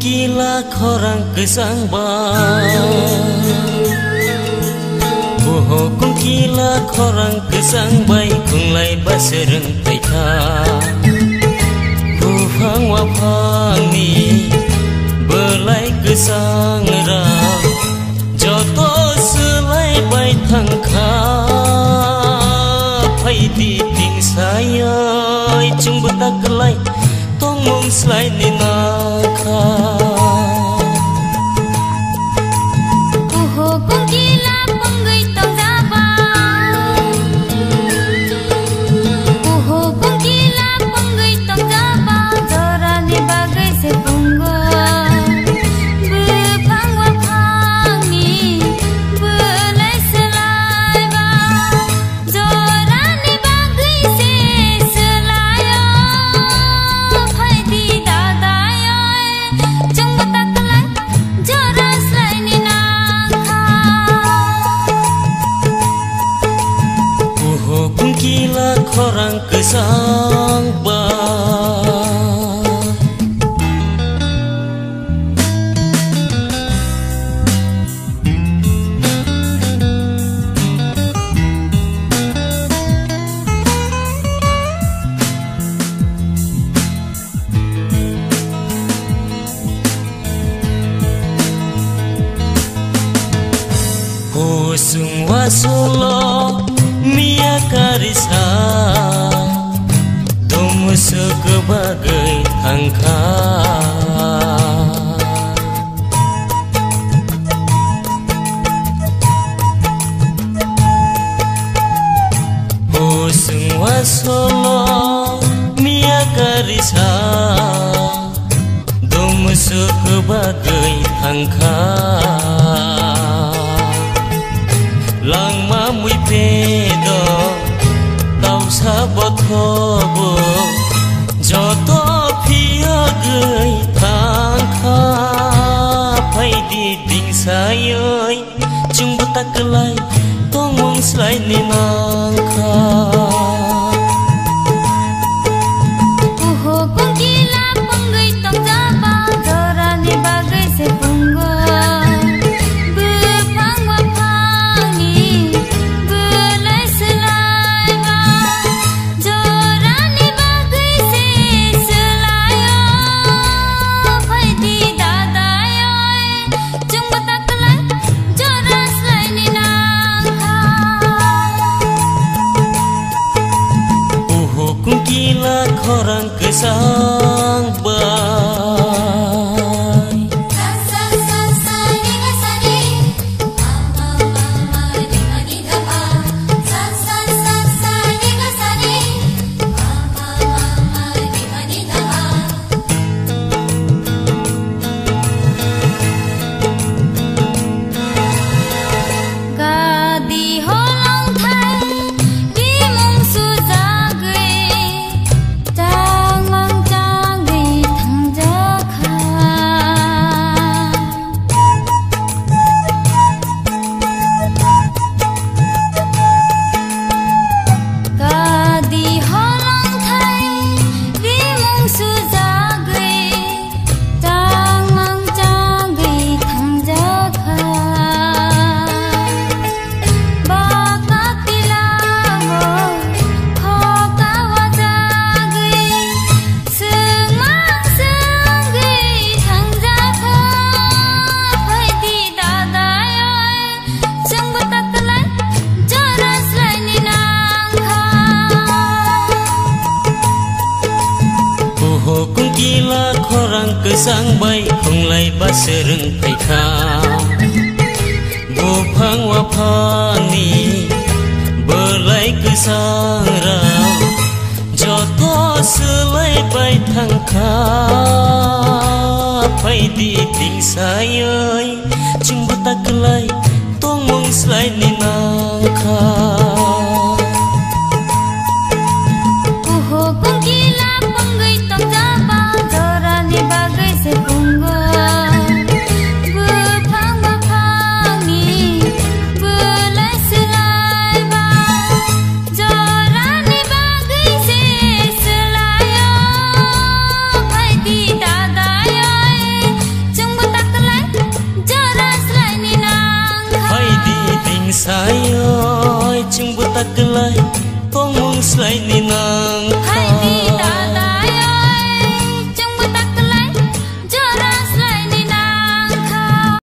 kungkila korang kesangbar Boho kungkila korang kesangbai kunglai basereng taika Bufang wapang ni belai kesang rau Joto selai bai tangka Pai titing sayai cung betak kelai Tong mong selai ni naka Boho kungkila penggai tong jaba Boho kungkila penggai tong jaba Jorani bagai sepunggo Bepang wapang ni belai selai ba Jorani bagai se selayo Hai di dadayo Cung betak kelai Jora selai ni nangka Boho kungkila korang kesangbar Hosung wasolo mia karisa Domu sekebagai tangka Hosung wasolo mia karisa Domu sekebagai tangka Lang mamui pedo tau sabot hobo Joto pia gei tangka Pai diding sayoi cung betak kelai Tong mong selai ni nangka Boho kungkila penggai tong jaba Jorani bagai sepunggo Bepang wapang ni belai selai ba Jorani bagai se selayo Hai di dadayo Cung betak kelai Jora selai ni nangka Boho kungkila korang kesangbar Gadi holong thai di mong su jagai Chang mang chang gai thang jakha Gadi holong thai di mong su jagai Chang mang chang gai thang jakha Baka tilawo hoka wajagai Semang senggai thang jakha Hai di dadayo Cung betak kelai Jora selai ni nangka Boho kungkila korang kesangbai kunglai basereng taika Bupang wapani belai kesang rau Joto selai bai tangka Pai diding sayai cung betak kelai Tong mong selai ni nangka Boho kungkila penggai tong jaba Jorani bagai sepunggo Bepang wapang ni belai selai ba Jorani bagai se selayo Hai di dadayo takelai tong mung slai ni nang.